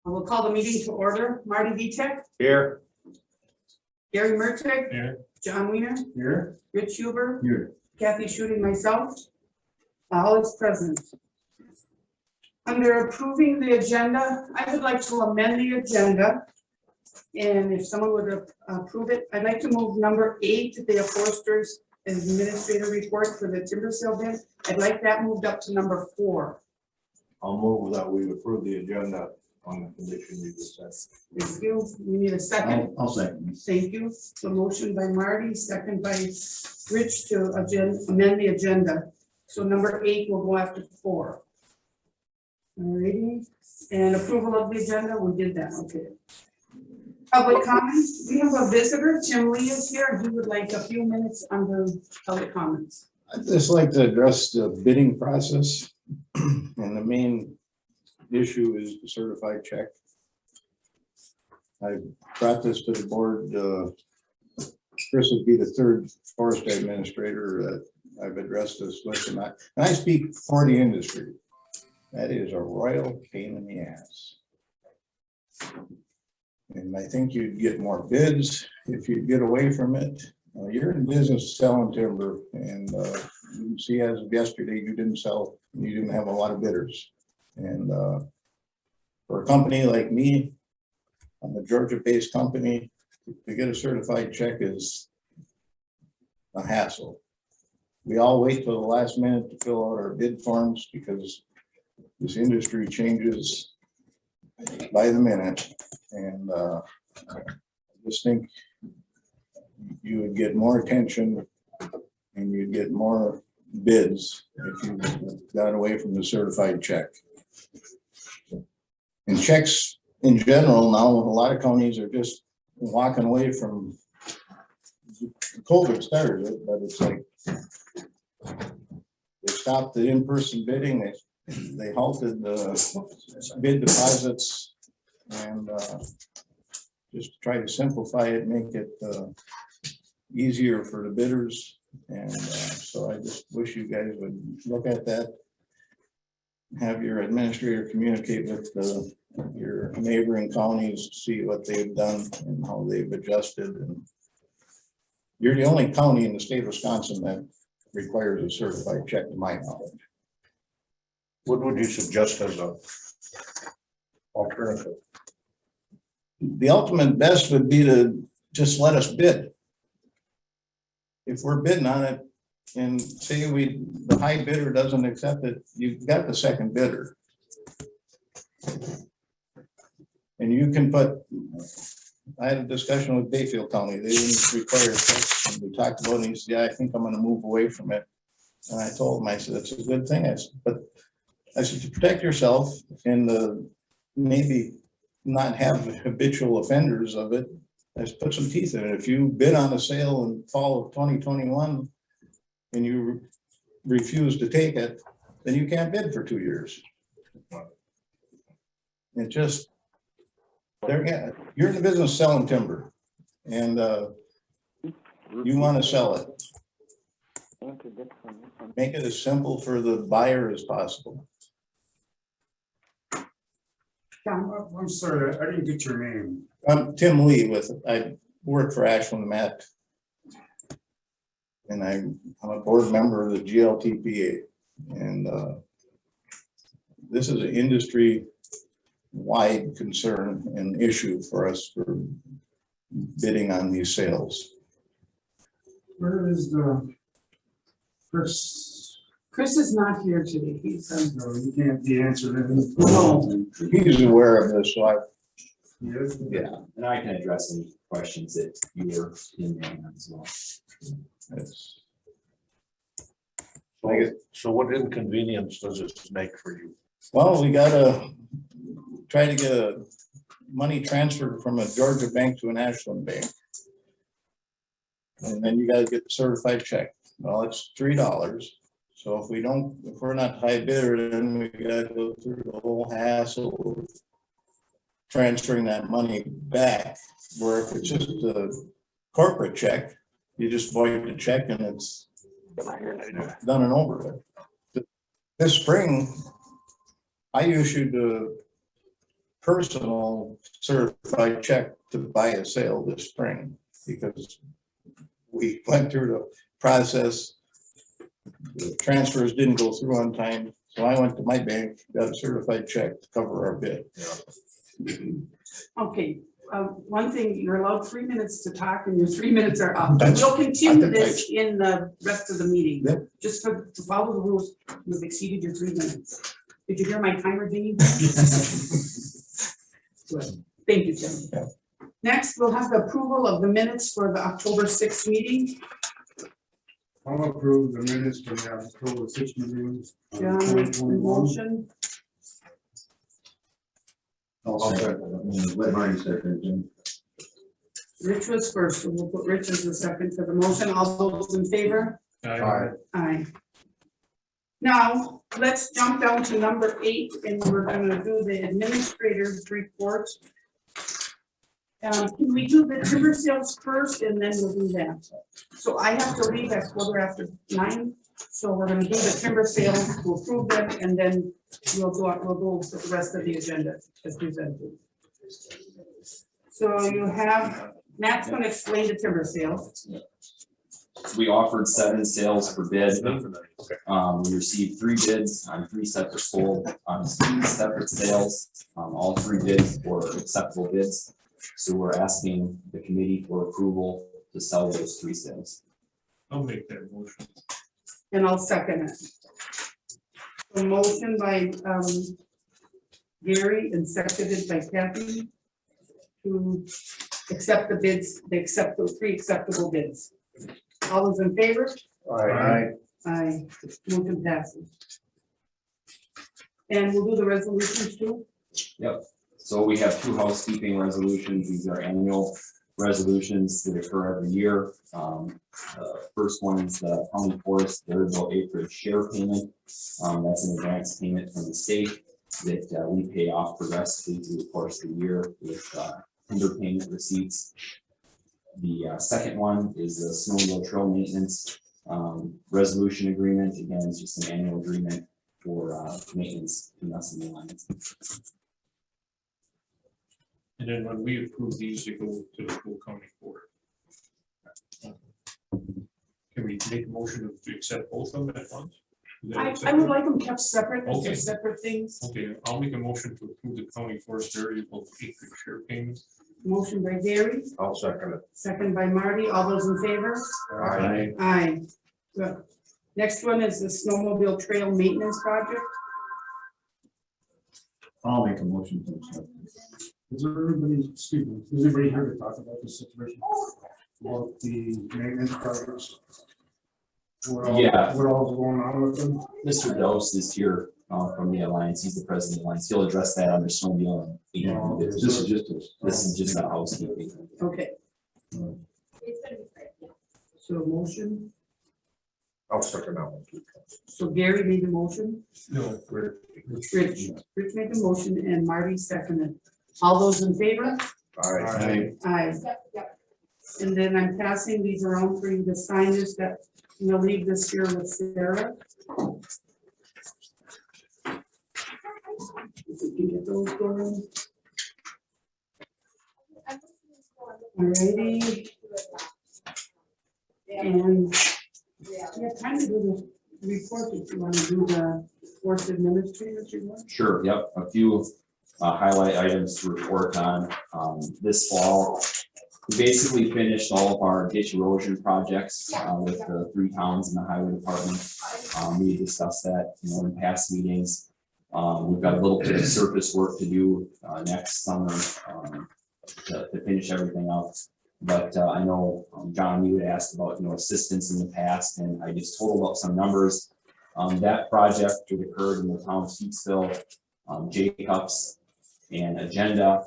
We'll call the meeting to order. Marty Vitek, Here. Gary Mertick, Here. John Wiener, Here. Rich Huber, Here. Kathy Shooting, myself. All is present. Under approving the agenda, I would like to amend the agenda. And if someone would approve it, I'd like to move number 8, the Forestry's administrator report for the timber sale bid. I'd like that moved up to number 4. I'll move that we approve the agenda on the condition you just said. Thank you. We need a second. I'll second. Thank you. So motion by Marty, second by Rich to amend the agenda. So number 8 will go after 4. Alrighty, and approval of the agenda, we did that, okay. Public comments, we have a visitor, Tim Lee is here, he would like a few minutes under public comments. I'd just like to address the bidding process. And the main issue is the certified check. I brought this to the board. Chris would be the 3rd forest administrator that I've addressed this with, and I speak for the industry. That is a royal pain in the ass. And I think you'd get more bids if you get away from it. You're in business selling timber, and you can see as of yesterday, you didn't sell, you didn't have a lot of bidders. And for a company like me, I'm a Georgia-based company, to get a certified check is a hassle. We all wait till the last minute to fill out our bid forms because this industry changes by the minute. And I just think you would get more attention and you'd get more bids if you got away from the certified check. And checks in general now, a lot of counties are just walking away from. COVID started it, but it's like they stopped the in-person bidding. They halted the bid deposits and just try to simplify it, make it easier for the bidders. And so I just wish you guys would look at that. Have your administrator communicate with your neighboring counties, see what they've done and how they've adjusted. And you're the only county in the state of Wisconsin that requires a certified check, to my knowledge. What would you suggest as a alternative? The ultimate best would be to just let us bid. If we're bidding on it and say the high bidder doesn't accept it, you've got the second bidder. And you can put, I had a discussion with Bayfield County, they didn't require checks, and we talked about it, and he said, yeah, I think I'm gonna move away from it. And I told him, I said, it's a good thing. I said, but I said, to protect yourself and maybe not have habitual offenders of it, let's put some teeth in it. If you bid on a sale in fall of 2021 and you refuse to take it, then you can't bid for 2 years. It just, you're in the business selling timber and you want to sell it. Make it as simple for the buyer as possible. I'm sorry, I didn't get your name. I'm Tim Lee I work for Ashland Matt. And I'm a board member of the GLTPA. And this is an industry-wide concern and issue for us for bidding on these sales. Where is the Chris? Chris is not here today, he's No, you can't be answering. No. He's aware of this, so Yes. yeah. And I can address any questions that you were in there as well. It's, So what inconvenience does this make for you? well, we gotta try to get a money transferred from a Georgia bank to an Ashland bank. And then you gotta get the certified check. Well, it's $3. So if we're not high bidder, then we gotta go through the whole hassle of transferring that money back. Where if it's just a corporate check, you just void the check and it's done and over with. This spring, I issued personal certified check to buy a sale this spring because we went through the process. The transfers didn't go through on time, so I went to my bank, got a certified check to cover our bid. Okay, one thing, you're allowed 3 minutes to talk and your 3 minutes are up. That's- We'll continue I think this in the rest of the meeting. Yep. Just to follow the rules, you've exceeded your 3 minutes. Did you hear my timer dinging? Good. Thank you, Tim. Yeah. Next, we'll have the approval of the minutes for the October 6th meeting. I'll approve the minutes for the October 6th meeting. John, motion, I'll second. Let Marty second. Rich was first, so we'll put Rich as the second for the motion. All those in favor? Aye. Now, let's jump down to number 8, and we're gonna do the administrator's report. Can we do the timber sales first, and then we'll do that? So I have to leave at 9:15, so we're gonna do the timber sales, we'll approve them, and then we'll go with the rest of the agenda as presented. So you have, Matt's gonna explain the timber sales. We offered 7 sales for bid. We received 3 bids on 3 separate separate sales. All 3 bids were acceptable bids. So we're asking the committee for approval to sell those 3 sales. I'll make that motion. And I'll second it. A motion by Gary and seconded by Kathy to accept the bids, accept those 3 acceptable bids. All those in favor? Aye. Aye, motion passes. And we'll do the resolutions too. Yep. So we have 2 housekeeping resolutions. These are annual resolutions that occur every year. First one is the county forest variable acreage share payment. That's an advance payment from the state that we pay off progressively through the course of the year with timber payment receipts. The second one is the Snowmobile trail maintenance resolution agreement. Again, it's just an annual agreement for maintenance between us and the lines. And then when we approve these, they go to the full county board. Can we make a motion to accept both of them at once? Is that I would acceptable? like them kept separate, as they're Okay. separate things. Okay, I'll make a motion to approve the county forest variable acreage share payments. Motion by Gary, I'll second it. second by Marty. All those in favor? Aye. Aye. Good. Next one is the snowmobile trail maintenance project. I'll make a motion to accept. Is everybody, excuse me, is everybody here to talk about this situation? About the maintenance projects? Yeah. What all's going on with them? Mr. Dose is here from the Alliance. He's the president of the Alliance. He'll address that under Snowmobile and AEP bids. This is just not housekeeping. Okay. So motion, I'll second that one. so Gary made the motion, No. Rich made the motion, and Marty seconded. All those in favor? Aye. Aye. And then I'm passing these around for you to sign this, that we'll leave this here with Sarah. If we can get those going. Alrighty. And yeah, kind of do the report if you want to do the force administrator, if you want. Sure, yep, a few highlight items to report on. This fall, we basically finished all of our ditch erosion projects with the 3 towns in the highway department. We discussed that, in past meetings. We've got a little bit of surface work to do next summer to finish everything up. But I know, John, you had asked about, assistance in the past, and I just totaled up some numbers. That project that occurred in the town of Heatsville, Jacobs, and Agenda,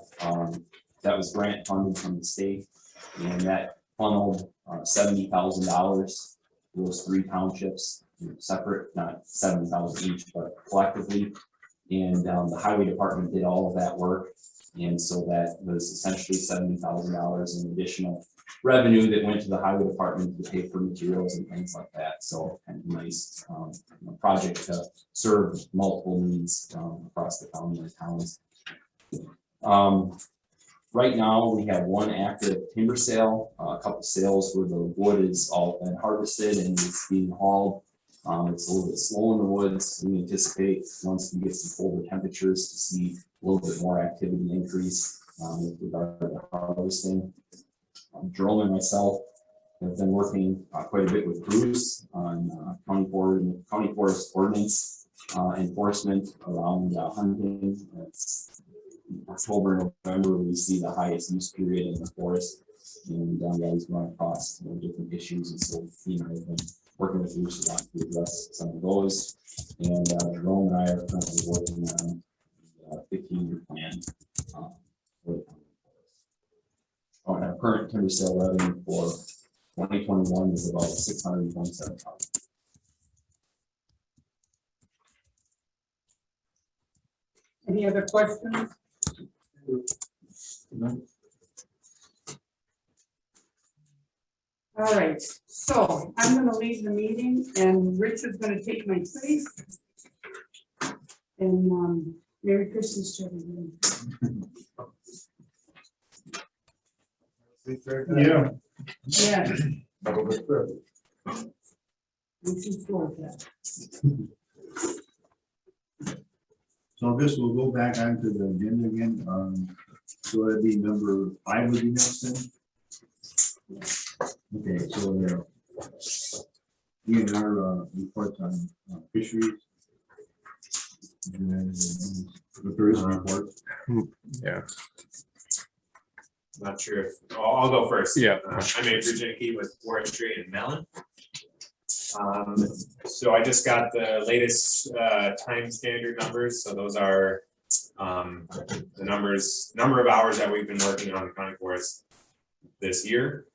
that was grant funded from the state, and that funneled $70,000 those 3 townships, separate, not 70,000 each, but collectively. And the highway department did all of that work. And so that was essentially $70,000 in additional revenue that went to the highway department to pay for materials and things like that. So kind of nice project to serve multiple needs across the county and towns. Right now, we have one active timber sale, a couple sales where the wood is all been harvested and is being hauled. It's a little bit slow in the woods. We anticipate once we get some colder temperatures to see a little bit more activity increase with regard to harvesting. Jerome and myself have been working quite a bit with Bruce on county forest ordinance enforcement around hunting. It's October, November, we see the highest use period in the forest, and guys run across different issues, and so I've been working with Bruce a lot to address some of those. And Jerome and I are currently working on a 15-year plan for the forest. Our current timber sale revenue for 2021 is about $627,000. Any other questions? All right, so I'm gonna leave the meeting and Richard's gonna take my place. And Merry Christmas to everyone. Yeah. Yeah. Looking forward to that. So this will go back onto the agenda again. So it'd be number 5 would be next then? Okay, so there. We in our reports on fisheries. And then the tourism report. Yeah. Not sure if, I'll go first. Yeah. I'm Avery Janicki with Forestry and Mellon. So I just got the latest time standard numbers. So those are the number of hours that we've been working on the county forest this year.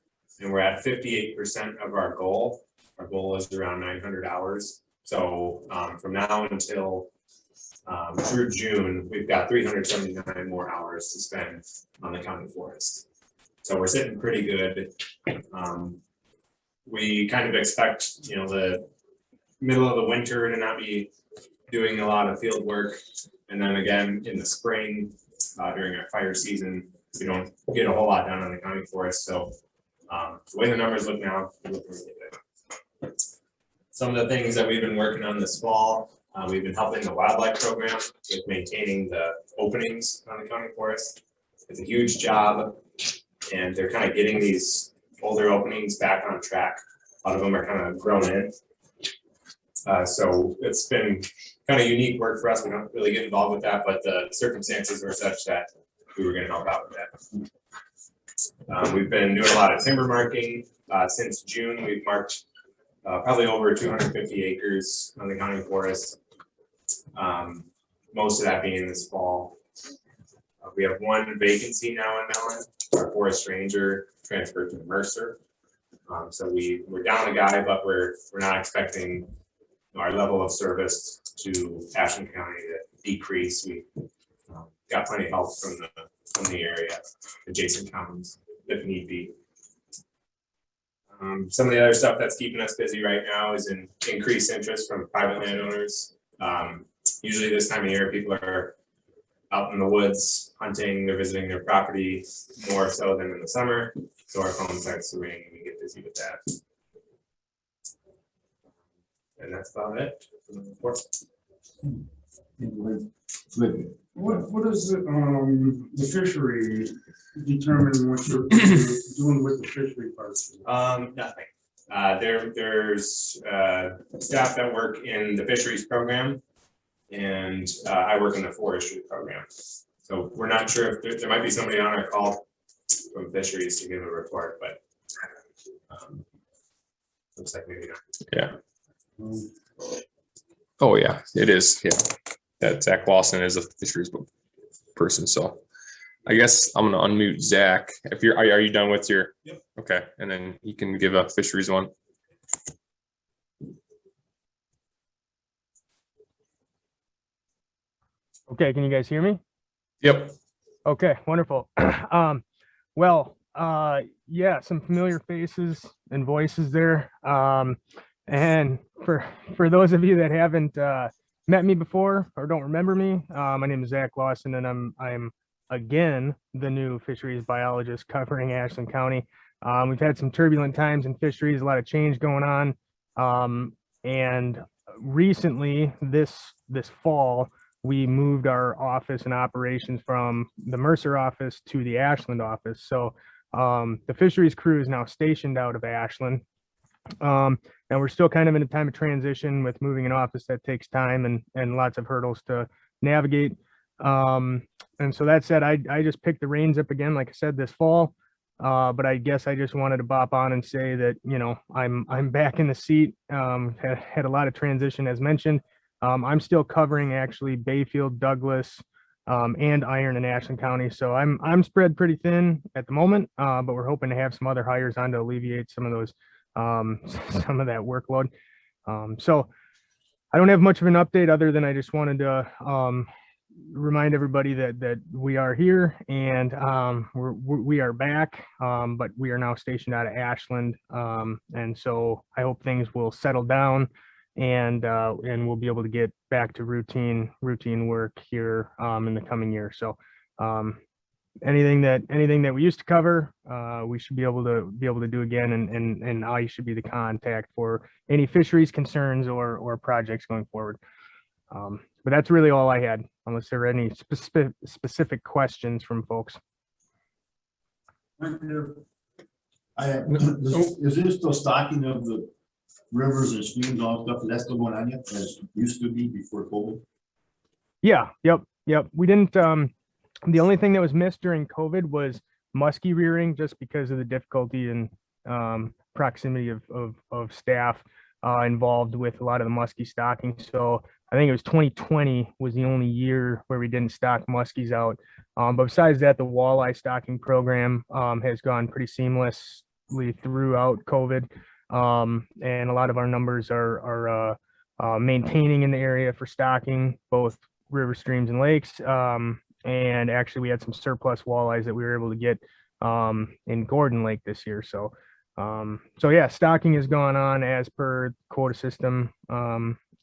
And we're at 58% of our goal. Our goal is around 900 hours. So from now until through June, we've got 379 more hours to spend on the county forest. So we're sitting pretty good. We kind of expect, the middle of the winter to not be doing a lot of field work. And then again, in the spring, during our fire season, we don't get a whole lot done on the county forest. So the way the numbers look now, we look really good. Some of the things that we've been working on this fall, we've been helping the wildlife program with maintaining the openings on the county forest. It's a huge job, and they're kind of getting these older openings back on track. A lot of them are kind of grown in. So it's been kind of unique work for us. We don't really get involved with that, but the circumstances were such that we were going to help out with that. We've been doing a lot of timber marking. Since June, we've marked probably over 250 acres on the county forest. Most of that being this fall. We have one vacancy now in Mellon. Our forest ranger transferred to Mercer. So we're down a guy, but we're not expecting our level of service to Ashland County to decrease. We got plenty of help from the area, adjacent counties, if need be. Some of the other stuff that's keeping us busy right now is an increased interest from private landowners. Usually this time of year, people are out in the woods hunting, they're visiting their property more so than in the summer. So our phone starts to ring and we get busy with that. And that's about it. Good. What is it, the fishery determine what you're doing with the fishery part? Nothing. There's staff that work in the fisheries program, and I work in the forestry program. So we're not sure if there might be somebody on our call from fisheries to give a report, but looks like maybe not. Yeah. Oh yeah, it is. Yeah. That Zach Lawson is a fisheries person. So I guess I'm gonna unmute Zach. If are you done with your? Yep. Okay, and then you can give a fisheries one. Okay, can you guys hear me? Yep. Okay, wonderful. Yeah, some familiar faces and voices there. And for those of you that haven't met me before or don't remember me, my name is Zach Lawson, and I'm again, the new fisheries biologist covering Ashland County. We've had some turbulent times in fisheries, a lot of change going on. And recently, this fall, we moved our office and operations from the Mercer office to the Ashland office. So the fisheries crew is now stationed out of Ashland. And we're still kind of in a time of transition with moving an office that takes time and lots of hurdles to navigate. And so that said, I just picked the reins up again, like I said, this fall. But I guess I just wanted to bop on and say that, you know, I'm back in the seat. Had a lot of transition as mentioned. I'm still covering actually Bayfield, Douglas, and Iron and Ashland County. So I'm spread pretty thin at the moment, but we're hoping to have some other hires on to alleviate some of those, some of that workload. So I don't have much of an update other than I just wanted to remind everybody that we are here and we are back, but we are now stationed out of Ashland. And so I hope things will settle down and we'll be able to get back to routine work here in the coming year. So anything that we used to cover, we should be able to do again, and I should be the contact for any fisheries concerns or projects going forward. But that's really all I had, unless there are any specific questions from folks. Is this still stocking of the rivers and streams, all stuff? Is that still going on yet, as it used to be before COVID? Yeah, yep. We didn't, the only thing that was missed during COVID was muskie rearing, just because of the difficulty and proximity of staff involved with a lot of the muskie stocking. So I think it was 2020 was the only year where we didn't stock muskies out. But besides that, the walleye stocking program has gone pretty seamlessly throughout COVID. And a lot of our numbers are maintaining in the area for stocking, both river, streams, and lakes. And actually, we had some surplus walleyes that we were able to get in Gordon Lake this year. So yeah, stocking has gone on as per quota system.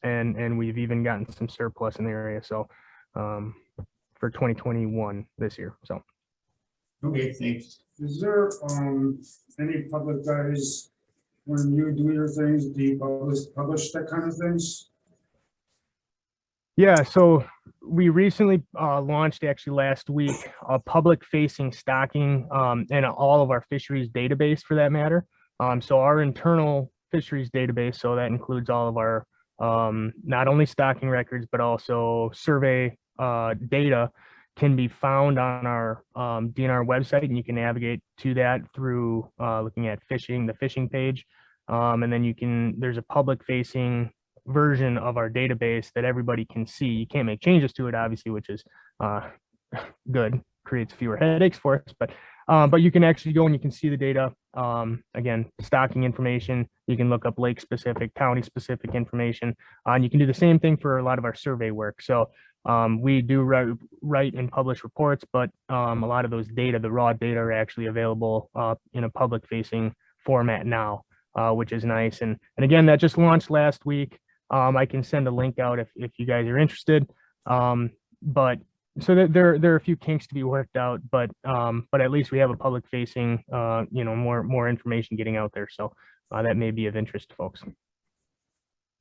And we've even gotten some surplus in the area. So for 2021 this year. So. Okay, thanks. Is there any public guys, when you do your things, do you publish that kind of things? Yeah, so we recently launched actually last week a public facing stocking and all of our fisheries database for that matter. So our internal fisheries database, so that includes all of our not only stocking records, but also survey data, can be found on our DNR website, and you can navigate to that through looking at the fishing page. And then there's a public facing version of our database that everybody can see. You can't make changes to it, obviously, which is good, creates fewer headaches for us, but you can actually go and you can see the data. Again, stocking information, you can look up lake specific, county specific information, and you can do the same thing for a lot of our survey work. So we do write and publish reports, but a lot of those data, the raw data, are actually available in a public facing format now, which is nice. And again, that just launched last week. I can send a link out if you guys are interested. But so there are a few kinks to be worked out, but at least we have a public facing, more information getting out there. So that may be of interest to folks.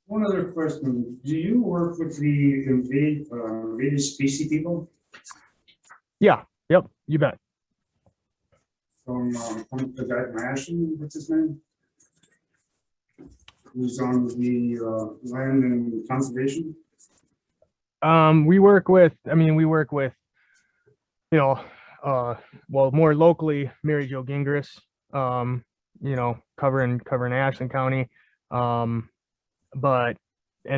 One other question, do you work with the invaded species people? Yeah, yep, you bet. From the guy from Ashland, what's his name? Who's on the land and conservation? We work with, well, more locally, Mary Jo Gingras, covering Ashland County. And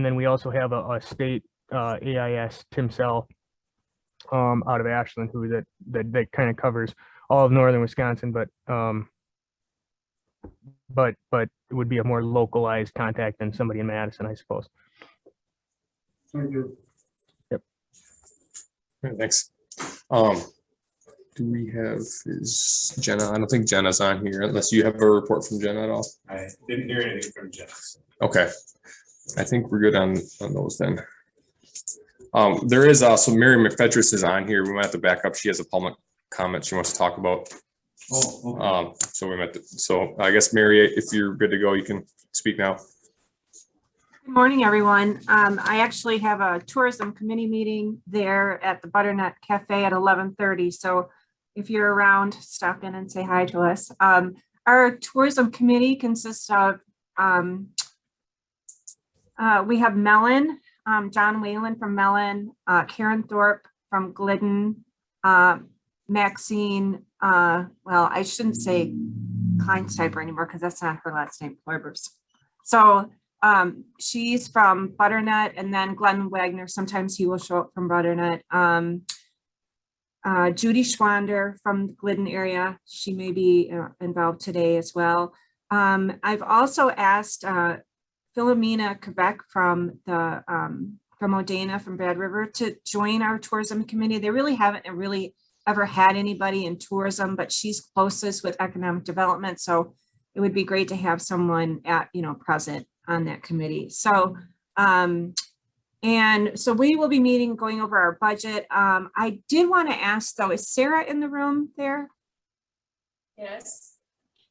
then we also have a state AIS, Tim Sell, out of Ashland, who that kind of covers all of northern Wisconsin, but it would be a more localized contact than somebody in Madison, I suppose. Thank you. Yep. Thanks. Do we have, is Jenna? I don't think Jenna's on here unless you have a report from Jenna at all. I didn't hear anything from Jenna. Okay. I think we're good on those then. There is also Mary McFetris is on here. We might have to back up. She has a public comment she wants to talk about. Oh, okay. So we might, so I guess Mary, if you're good to go, you can speak now. Good morning, everyone. I actually have a tourism committee meeting there at the Butternut Cafe at 11:30. So if you're around, stop in and say hi to us. Our tourism committee consists of, we have Mellon, John Whalen from Mellon, Karen Thorpe from Glidden, Maxine, well, I shouldn't say Kleinsteiber anymore because that's not her last name, Kleubers. So she's from Butternut, and then Glenn Wagner, sometimes he will show up from Butternut. Judy Schwander from the Glidden area, she may be involved today as well. I've also asked Philomena Quebec from the from Modena, from Bad River, to join our tourism committee. They really haven't really ever had anybody in tourism, but she's closest with economic development. So it would be great to have someone at, present on that committee. So, and so we will be meeting, going over our budget. I did want to ask though, is Sarah in the room there? Yes.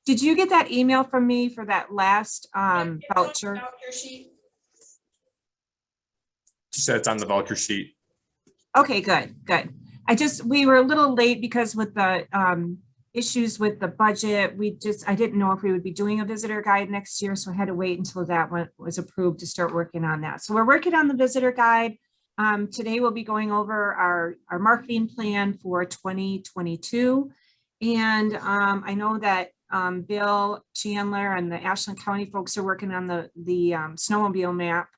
Did you get that email from me for that last voucher? Voucher sheet. She said it's on the voucher sheet. Okay, good. We were a little late because with the issues with the budget, I didn't know if we would be doing a visitor guide next year. So I had to wait until that one was approved to start working on that. So we're working on the visitor guide. Today we'll be going over our marketing plan for 2022. And I know that Bill Chandler and the Ashland County folks are working on the snowmobile map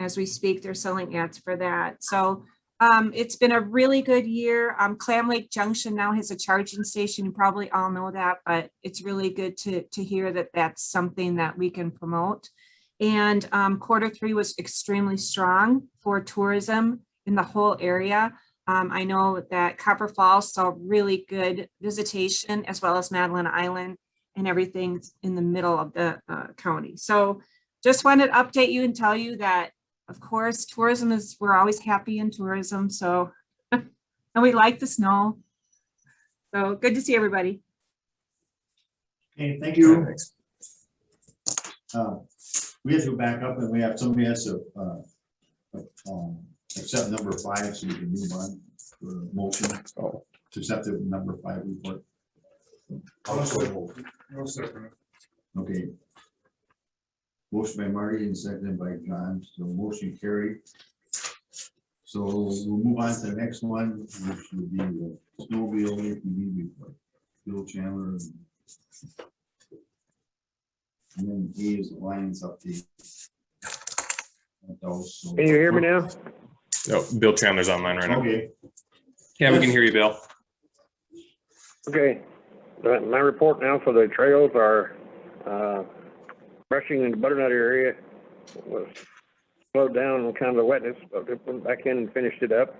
as we speak. They're selling ads for that. So it's been a really good year. Clam Lake Junction now has a charging station. You probably all know that, but it's really good to hear that that's something that we can promote. And Q3 was extremely strong for tourism in the whole area. I know that Copper Falls saw really good visitation, as well as Madeline Island, and everything's in the middle of the county. So just wanted to update you and tell you that, of course, we're always happy in tourism. So, and we like the snow. So good to see everybody. Okay, thank you. We have to go back up, and we have somebody has to accept number 5, so we can move on for a motion to accept the number 5 report. No second. Okay. Motion by Marty and seconded by John, so motion carried. So we'll move on to the next one, which would be the snowmobile ATV report. Bill Chandler. And then A is the Lions update. Can you hear me now? No, Bill Chandler's online right now. Okay. Yeah, we can hear you, Bill. Okay. My report now for the trails are brushing in the Butternut area was slowed down on kind of the wetness, but we went back in and finished it up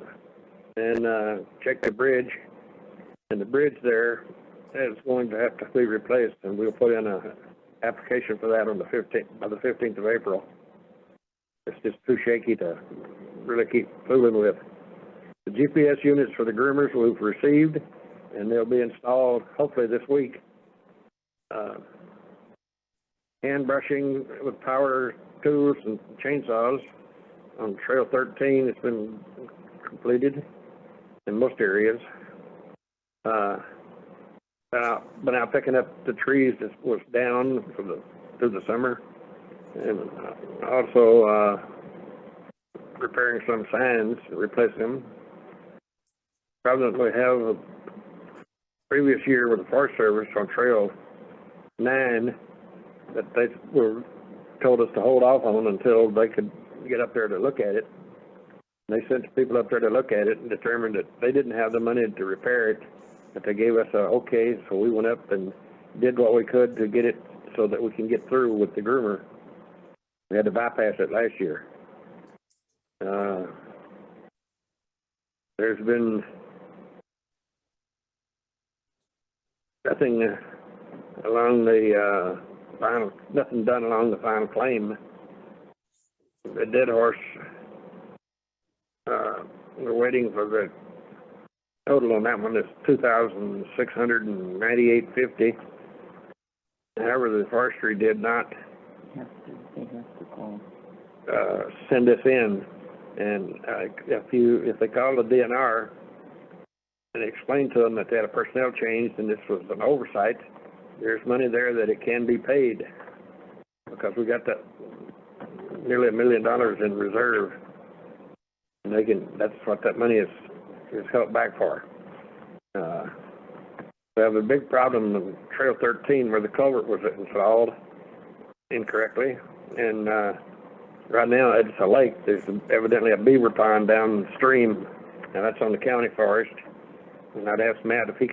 and checked the bridge. And the bridge there is going to have to be replaced, and we'll put in an application for that on the 15th, by the 15th of April. It's just too shaky to really keep fooling with. The GPS units for the groomers we've received, and they'll be installed hopefully this week. Hand brushing with power tools and chainsaws on Trail 13 has been completed in most areas. Been out picking up the trees that was down through the summer, and also repairing some signs, replacing them. Probably have a previous year with the Forest Service on Trail 9 that they were told us to hold off on until they could get up there to look at it. And they sent people up there to look at it and determined that they didn't have the money to repair it, but they gave us a okay, so we went up and did what we could to get it so that we can get through with the groomer. We had to bypass it last year. There's been nothing along the nothing done along the final claim. The dead horse we're waiting for the total on that one is $2,698.50. However, the forestry did not send this in, and if they called the DNR and explained to them that they had a personnel change and this was an oversight, there's money there that it can be paid, because we got that nearly $1 million in reserve, and that's what that money is held back for. We have a big problem on Trail 13 where the culvert was installed incorrectly, and right now it's a lake. There's evidently a beaver pond downstream, and that's on the county forest. And I'd ask Matt if he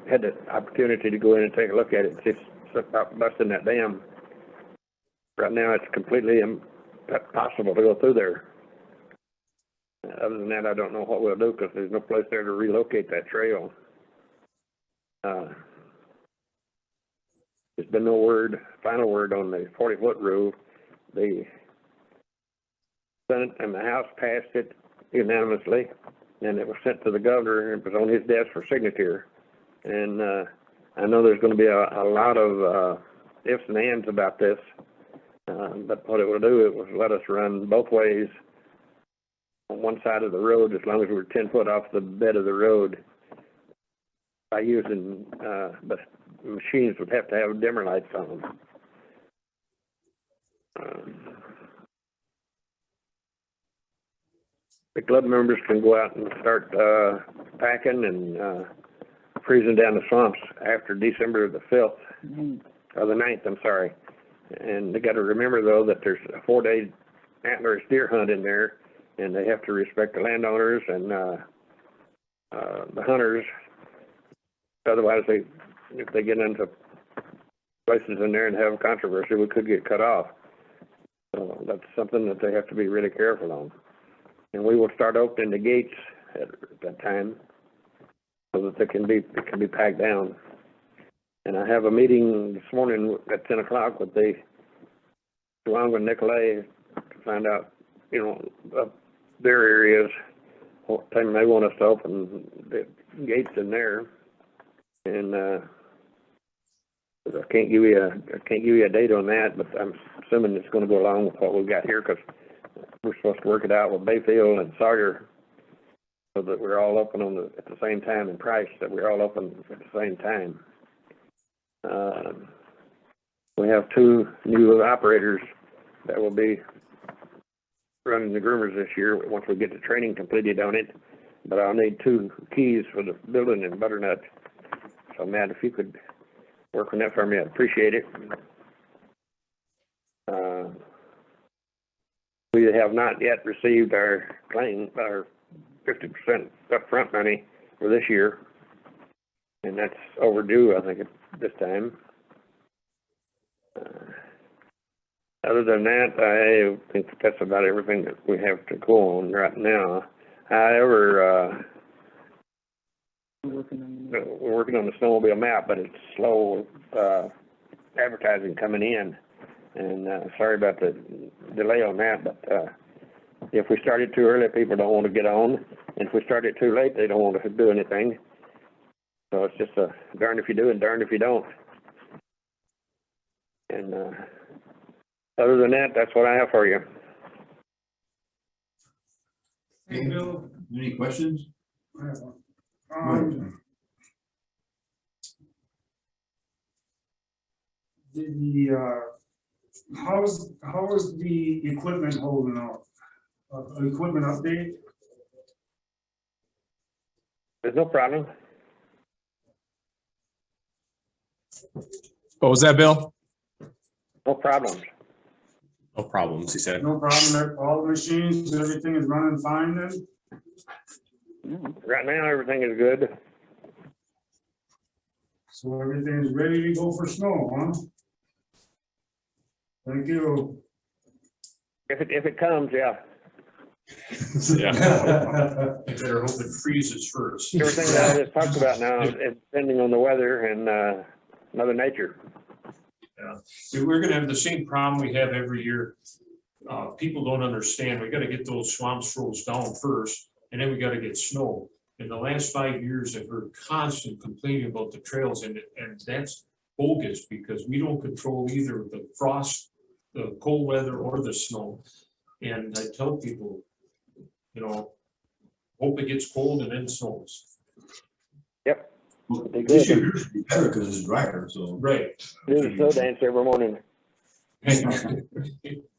had the opportunity to go in and take a look at it and see if it's about busting that dam. Right now it's completely impossible to go through there. Other than that, I don't know what we'll do, because there's no place there to relocate that trail. There's been no final word on the 40-foot rule. The Senate and the House passed it unanimously, and it was sent to the governor, and it was on his desk for signature. And I know there's going to be a lot of ifs and ands about this, but what it will do, it will let us run both ways on one side of the road, as long as we're 10 foot off the bed of the road, by using, but machines would have to have dimmer lights on them. The club members can go out and start packing and freezing down the swamps after December the 5th, or the 9th, I'm sorry. And they got to remember, though, that there's a 4-day antler's deer hunt in there, and they have to respect the landowners and the hunters. Otherwise, if they get into places in there and have controversy, we could get cut off. So that's something that they have to be really careful on. And we will start opening the gates at that time, so that it can be packed down. And I have a meeting this morning at 10 o'clock with the Long and Nicolay to find out, their areas, what time they want us to open the gates in there. And I can't give you a date on that, but I'm assuming it's going to go along with what we've got here, because we're supposed to work it out with Bayfield and Sawyer, so that we're all open at the same time, and Price, that we're all open at the same time. We have 2 new operators that will be running the groomers this year once we get the training completed on it. But I'll need 2 keys for the building in Butternut. So Matt, if you could work on that for me, I'd appreciate it. We have not yet received our 50% upfront money for this year, and that's overdue, I think, at this time. Other than that, I think that's about everything that we have to go on right now. However, we're working on the snowmobile map, but it's slow advertising coming in. And sorry about the delay on that, but if we started too early, people don't want to get on. And if we started too late, they don't want to do anything. So it's just a darn if you do and darn if you don't. And other than that, that's what I have for you. Hey, Bill. Any questions? I have one. How is the equipment holding up? Equipment update? There's no problem. What was that, Bill? No problems. No problems, he said. No problem. All the machines, everything is running fine then? Right now, everything is good. So everything is ready to go for snow, huh? Thank you. If it comes, yeah. Yeah. I better hope it freezes first. Everything that I just talked about now is depending on the weather and Mother Nature. Yeah, we're gonna have the same problem we have every year. People don't understand. We gotta get those swamps froze down first, and then we gotta get snow. In the last 5 years, I've heard constant complaining about the trails, and that's bogus, because we don't control either the frost, the cold weather, or the snow. And I tell people, you know, hope it gets cold and then snows. Well, They This good. year should be better because it's drier, so. Right. Do the snow dance every morning.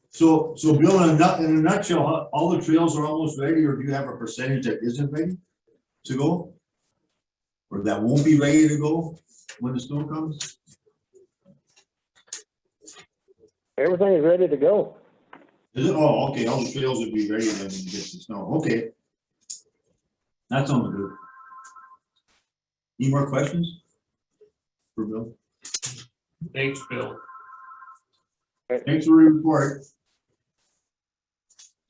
So Bill, in a nutshell, all the trails are almost ready, or do you have a percentage that isn't ready to go? Or that won't be ready to go when the snow comes? Everything is ready to go. Is it? Oh, okay, all the trails would be ready when it gets the snow, okay. That sounds good. Any more questions? For Bill? Thanks, Bill. Thanks for your report.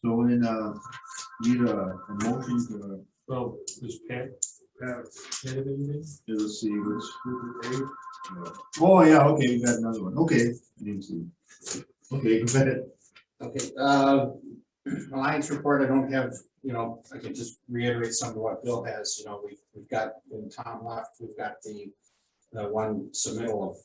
So then, need a motion to, Well, is Pat? Have anything? let's see, oh, yeah, okay, we got another one, okay. I didn't see. Okay, go ahead. Okay, Alliance report, I don't have, you know, I can just reiterate some of what Bill has, you know, we've got, when Tom left, we've got the one submittal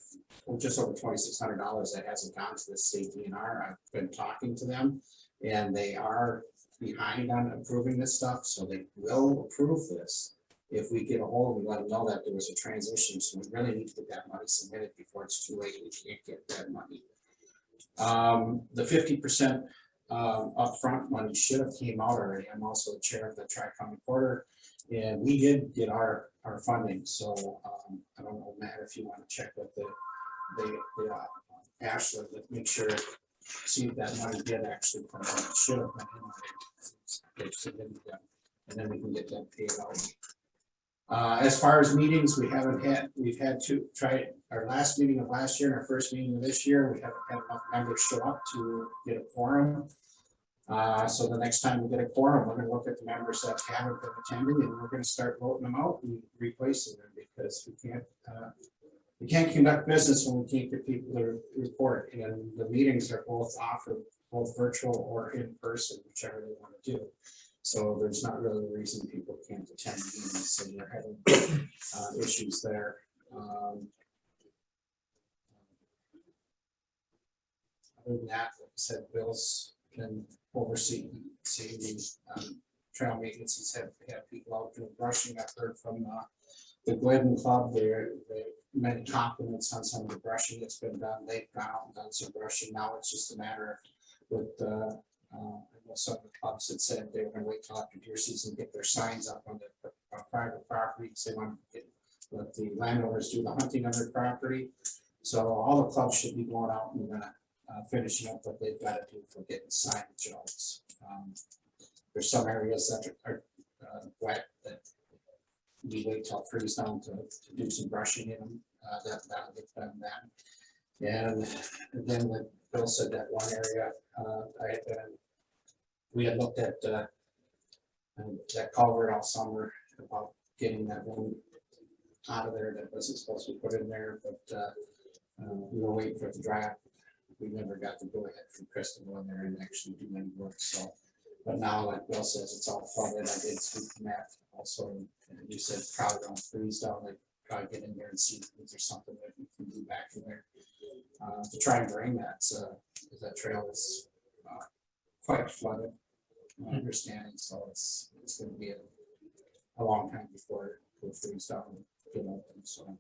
of just over $2,600 that hasn't gone to the state DNR. I've been talking to them, and they are behind on approving this stuff, so they will approve this. If we get a hold of them, let them know that there was a transition, so we really need to get that money submitted before it's too late, we can't get that money. The 50% upfront money should have came out already. I'm also the chair of the Tri-County Quarter, and we did get our funding. So I don't know, Matt, if you want to check with the Ashland to make sure, see if that money did actually come out. It should have been in there. And then we can get that paid out. As far as meetings, we've had to try our last meeting of last year and our first meeting of this year. We haven't had enough members show up to get a quorum. So the next time we get a quorum, we're gonna look at the members that haven't been attending, and we're gonna start voting them out and replacing them, because we can't conduct business when we can't get people to report. And the meetings are both offered, both virtual or in person, whichever they want to do. So there's not really a reason people can't attend meetings, so you're having issues there. Other than that, like I said, Bill's been overseeing the trail maintenance. He's had people out doing brushing. I've heard from the Glidden Club, they're many compliments on some of the brushing that's been done. They've gone out and done some brushing. Now it's just a matter of with I know some of the clubs that said they were going to wait till after deer season to get their signs up on the private property, because they want to let the landowners do the hunting on their property. So all the clubs should be going out and finishing up what they've got to do for getting signage out. There's some areas that are wet that we wait till it freezes down to do some brushing in them. That'll get done then. And then like Bill said, that one area we had looked at that culvert all summer about getting that one out of there that wasn't supposed to be put in there, but we were waiting for it to dry up. We never got to go ahead from Kristen go in there and actually do any work. So, but now, like Bill says, it's all flooded. I did speak to Matt also, and you said probably don't freeze down. Like probably get in there and see if there's something that we can do back in there to try and drain that. So that trail is quite flooded, my understanding. So it's going to be a long time before it will freeze down and get open. So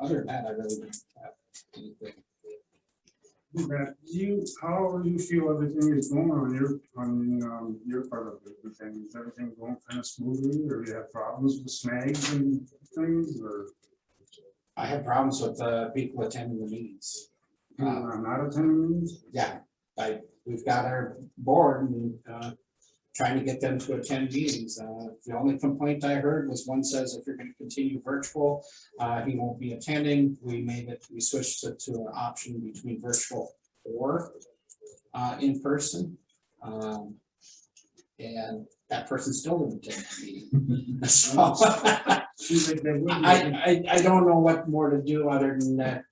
other than that, I really don't have anything. Matt, how do you feel everything is going on your part of the thing? Is everything going kind of smoothly, or do you have problems with snags and things, or? I have problems with people attending the meetings. Not attending meetings? Yeah, we've got our board and trying to get them to attend meetings. The only complaint I heard was one says if you're going to continue virtual, he won't be attending. We switched it to an option between virtual or in person. And that person still didn't attend the meeting. So I don't know what more to do other than that.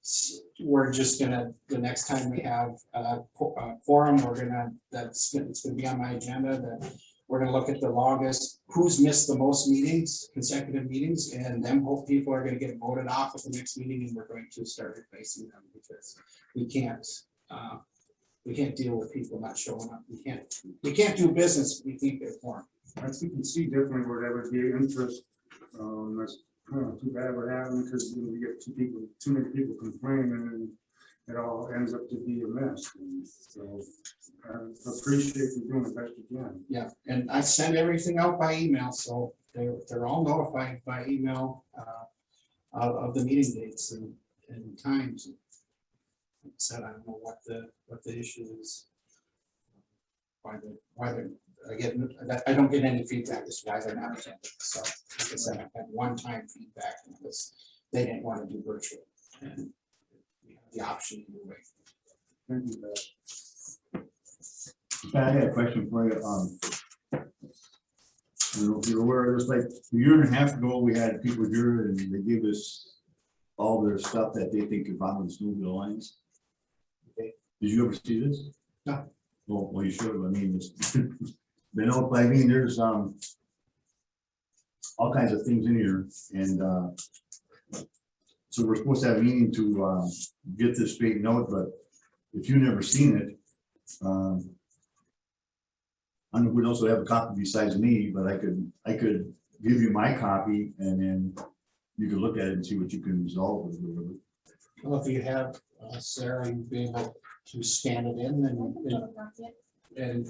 We're just gonna, the next time we have a quorum, it's gonna be on my agenda that we're gonna look at the longest, who's missed the most meetings, consecutive meetings, and then hope people are gonna get voted off at the next meeting, and we're going to start replacing them, because we can't deal with people not showing up. We can't do business if we think they're formed. I think you see differently where there would be interest. That's too bad what happened, because you get too many people complaining, and it all ends up to be a mess. And so I appreciate you doing the best you can. Yeah, and I send everything out by email, so they're all notified by email of the meeting dates and times. Like I said, I don't know what the issue is. Why they're I don't get any feedback as to why they're not attending. So like I said, I've had one-time feedback, and it was they didn't want to do virtual, and we have the option to wait. Thank you, Beth. I had a question for you. I don't know if you're aware of this, like a year and a half ago, we had people here and they gave us all their stuff that they think is wrong with the Snowmobile lines. Okay. Did you ever see this? No. Well, you should have. I mean, it's, but no, I mean, there's all kinds of things in here, and so we're supposed to have a meeting to get this straightened out, but if you've never seen it, I don't know who else would have a copy besides me, but I could give you my copy, and then you can look at it and see what you can resolve with it. Well, if you have Sarah, you'd be able to scan it in and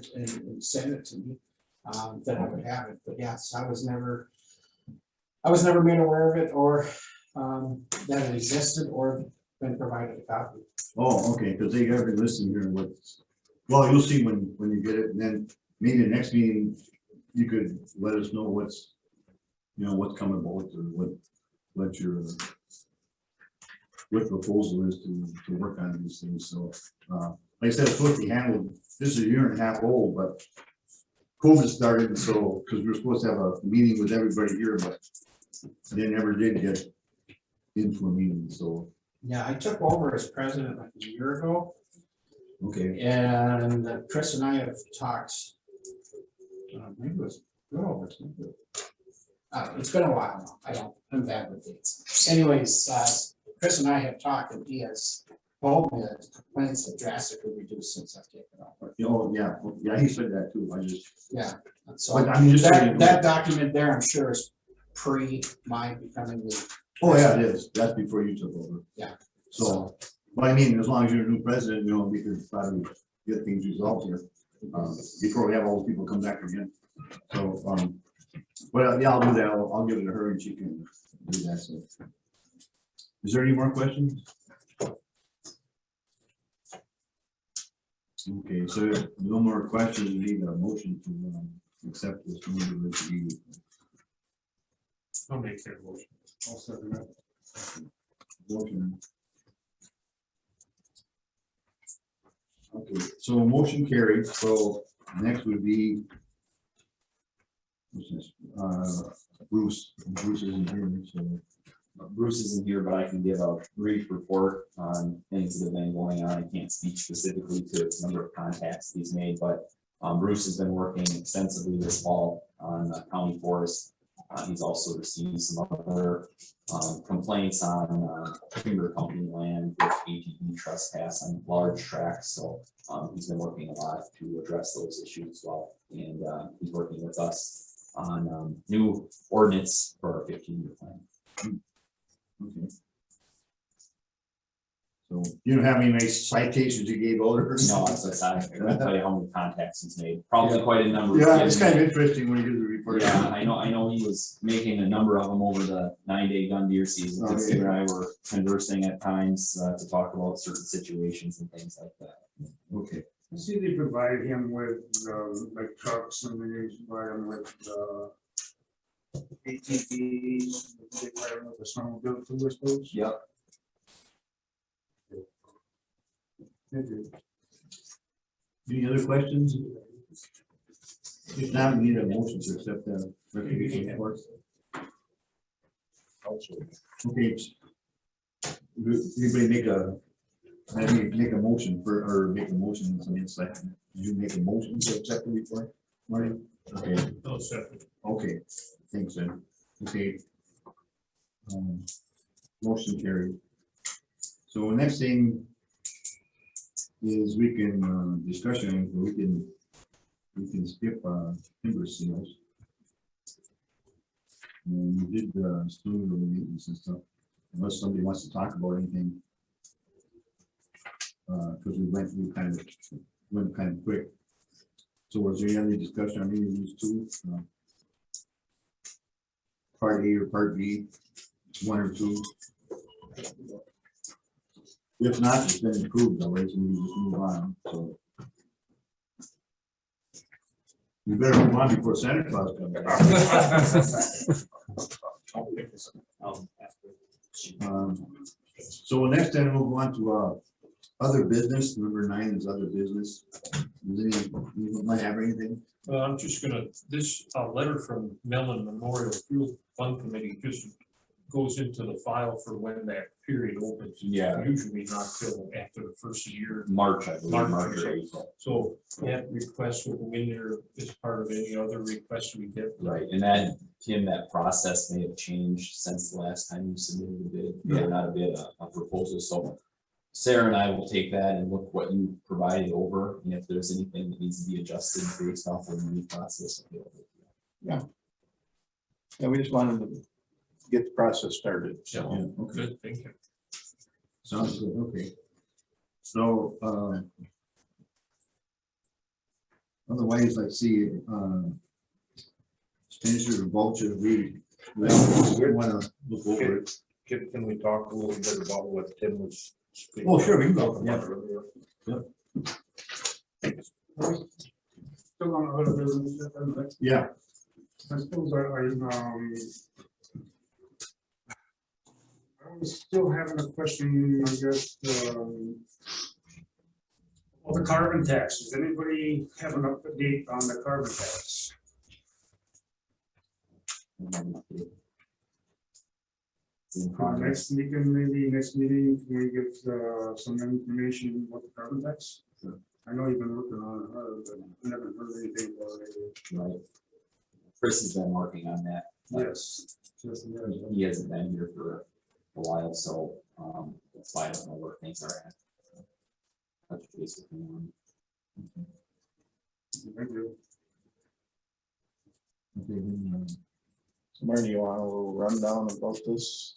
send it to me, then I would have it. But yes, I was never made aware of it, or that it existed, or been provided a copy. Oh, okay, because they got everything listed here. Well, you'll see when you get it, and then maybe the next meeting you could let us know what's coming about, or what proposal is to work on these things. So like I said, it's supposed to be handled. This is a year and a half old, but COVID started, so because we were supposed to have a meeting with everybody here, but they never did get into a meeting. So Yeah, I took over as president like a year ago. okay. And Chris and I have talked, maybe it was, it's been a while now. I'm bad with dates. Anyways, Chris and I have talked, and he has told me that complaints have drastically reduced since I've taken over. Oh, yeah, he said that too. Yeah. So But, I mean, just so you know. that document there, I'm sure, is pre my becoming the. Oh, yeah, it is. That's before you took over. Yeah. So, but I mean, as long as you're a new president, we could probably get things resolved here before we have all those people come back again. So, well, yeah, I'll do that. I'll give it to her and she can do that. So, is there any more questions? Okay, so if no more questions. We need a motion to accept this. I'll make that motion. I'll second that. Motion. Okay, so motion carried. So next would be Bruce. Bruce isn't here, so. Bruce isn't here, but I can give a brief report on things that have been going on. I can't speak specifically to the number of contacts he's made, but Bruce has been working extensively this fall on county forest. He's also received some other complaints on timber company land with ATV trespass on large tracts. So he's been working a lot to address those issues as well. And he's working with us on new ordinance for our 15-year plan. Okay. So you don't have any nice citations you gave older? No, it's I can tell you how many contacts he's made. Probably quite a number. Yeah, it's kind of interesting when you do the report. Yeah, I know he was making a number of them over the 9-day gun deer season. Okay. Steve and I were conversing at times to talk about certain situations and things like that. Okay. I see they provide him with like trucks, and they provide him with ATVs. They provide him with a snowmobile too, I suppose. Yep. Any other questions? If not, we need a motion to accept that recommendation report. Okay. Anybody make a motion for, or make a motion in some second? Did you make a motion to accept the report? Marty? Okay, No, second. okay, thanks then. Okay. Motion carried. So next thing is we can, discussion, we can skip, timber sales. And we did, Snowmobile maintenance and stuff, unless somebody wants to talk about anything. Because we went kind of quick. So was there any discussion on any of these two? Part A or part B, 1 or 2? If not, it's been approved already, so we just move on, so. We better move on before Santa Claus comes. So next time we'll go on to, other business. Number 9 is other business. Does anyone might have anything? Well, I'm just gonna, this letter from Mellon Memorial Field Fund Committee just goes into the file for when that period opens. Yeah. Usually not till after the first year. March, I believe, March March or or April. So that request will go in there as part of any other request we get. Right, and that, Tim, that process may have changed since the last time you submitted a bid, Yeah. not a bid, a proposal, so Sarah and I will take that and look what you provided over, and if there's anything that needs to be adjusted based off of the new process. Yeah, we just wanted to get the process started. So, Okay. good, thank you. Sounds good, okay. So, otherwise, I see, Spencer and Vulture, we want to look over it. Can we talk a little bit about what Tim was speaking? Oh, sure, we can go. about Yeah. earlier? Still on other business. Yeah, I suppose I was still having a question, I guess, well, the carbon tax. Does anybody have an update on the carbon tax? Next meeting, maybe next meeting, can we get some information about the carbon tax? Sure. I know you've been working on it, but I haven't heard anything about it. Right. Chris has been working on that. Yes. He hasn't been here for a while, so, that's why I don't know where things are at. Touch base with him on. Thank you. okay, then, Marty, you want a little rundown about this?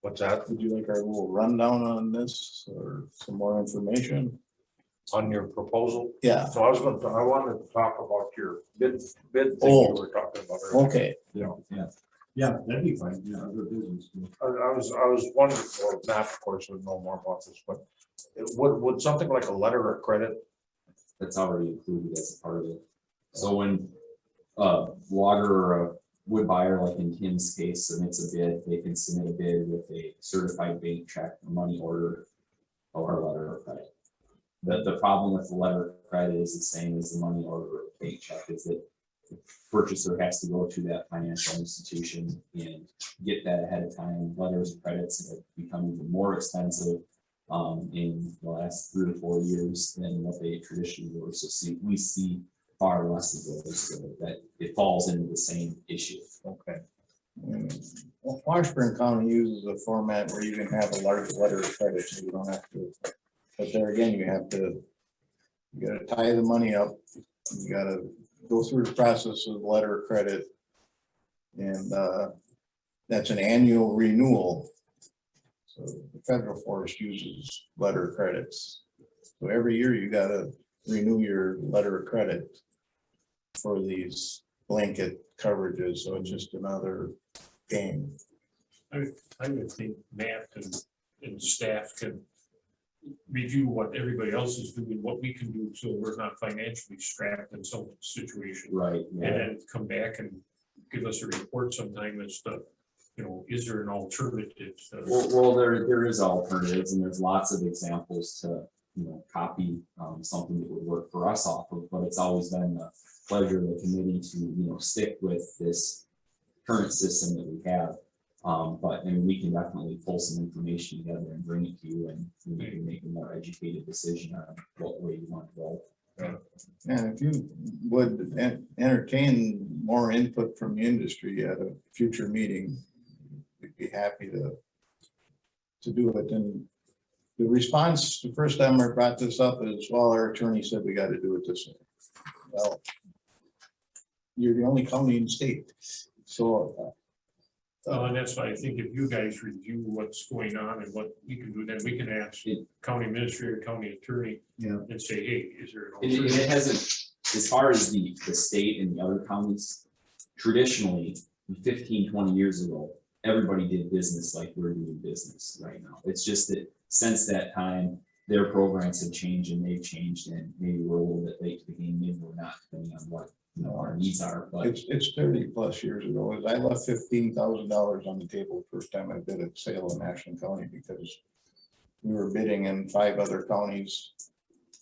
What's that? Would you like our little rundown on this or some more information? On your proposal? Yeah, So I wanted to talk about your bid thing Oh. you were talking about earlier. okay. yeah, that'd be fine, yeah, other business. I was wondering, or Matt, of course, would know more about this, but would something like a letter of credit? That's already included as a part of it. So when logger or a wood buyer, like in Tim's case, submits a bid, they can submit a bid with a certified bank check, a money order, or a letter of credit. The problem with the letter of credit is the same as the money order or bank check, is that the purchaser has to go to that financial institution and get that ahead of time. Letters of credits have become even more expensive in the last 3 or 4 years than what they traditionally were. So we see far less of those, so that it falls into the same issue. Okay. Well, Washburn County uses a format where you can have a large letter of credit, so you don't have to, but there again, you gotta tie the money up. You gotta go through the process of letter of credit. And that's an annual renewal. So the federal forest uses letter of credits. So every year you gotta renew your letter of credit for these blanket coverages, so it's just another game. I would think Matt and staff can review what everybody else is doing, what we can do, so we're not financially strapped in some situation. Right. And then come back and give us a report sometime as to, is there an alternative? Well, there is alternatives, and there's lots of examples to, copy something that would work for us off of, but it's always been the pleasure of the committee to, stick with this current system that we have. But we can definitely pull some information together and bring it to you, and you can make a more educated decision on what way you want to go. And if you would entertain more input from the industry at a future meeting, we'd be happy to do it. And the response, the first time I brought this up is, well, our attorney said we got to do it this way. Well, you're the only county in the state, so. And that's why I think if you guys review what's going on and what we can do, then we can ask county administrator, county attorney. Yeah. And say, hey, is there an And it alternative? hasn't, as far as the state and the other counties, traditionally, 15, 20 years ago, everybody did business like we're doing business right now. It's just that since that time, their programs have changed and they've changed, and maybe we're a little bit late to the game, maybe we're not, depending on what, you know, our needs are, but. It's 30+ years ago. I left $15,000 on the table the first time I bid a sale in Ashland County because we were bidding in 5 other counties.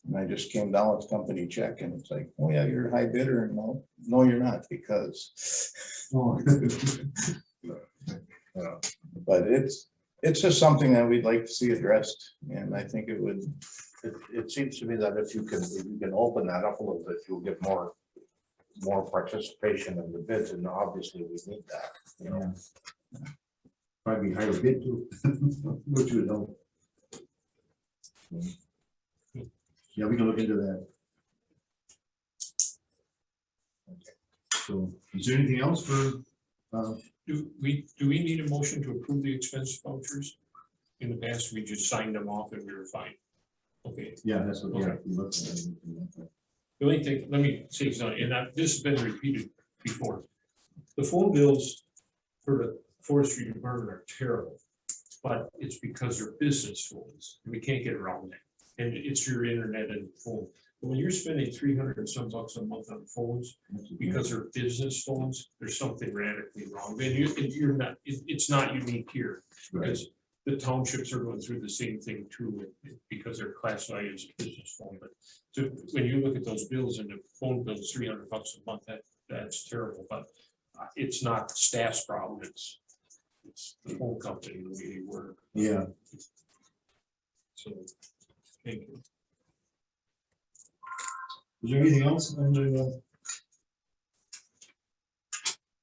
And I just came down with company check and it's like, oh yeah, you're a high bidder. And no, you're not, because. But it's just something that we'd like to see addressed, and I think it would. It seems to me that if you can open that up a little bit, you'll get more participation in the bids, and obviously we need that, you know. Probably higher bid too, which would help. Yeah, we can look into that. So, is there anything else for? Do we need a motion to approve the expense vouchers? In the past, we just signed them off and we were fine. Okay. Yeah, that's what, yeah. Okay. we looked at it. The only thing, let me say something, and this has been repeated before. The phone bills for the forestry department are terrible, but it's because they're business phones, and we can't get around that. And it's your internet and phone. But when you're spending 300 and some bucks a month on phones, because they're business phones, there's something radically wrong. And you're not, it's not unique here, because the townships are going through the same thing too, because they're classified as a business phone. But when you look at those bills and the phone bill's 300 bucks a month, that's terrible. But it's not staff's problem. It's the phone company, the way they work. Yeah. So, thank you. Is there anything else on the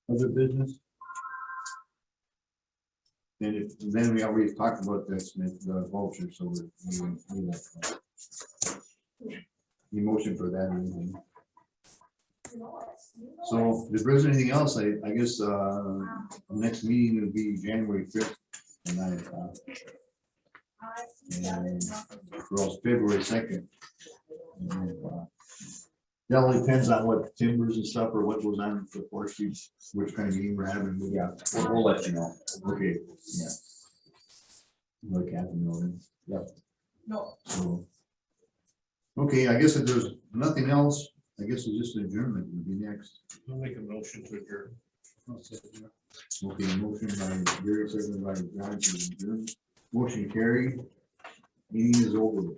other business? And then we already talked about this, the voucher, so the motion for that. Anything. So if there's anything else, I guess the next meeting will be January 5th at 9 o'clock. And for us, February 2nd. That only depends on what timbers and stuff or what goes on for forestry, which kind of meeting we're having. Yeah, we'll let you know. Okay, yeah. Like Kathy know. Yep. No. So. Okay, I guess if there's nothing else, I guess it's just adjournment would be next. I'll make a motion to adjourn. Okay, motion by Gary, seconded by John to adjourn. Motion carried. Meeting is over.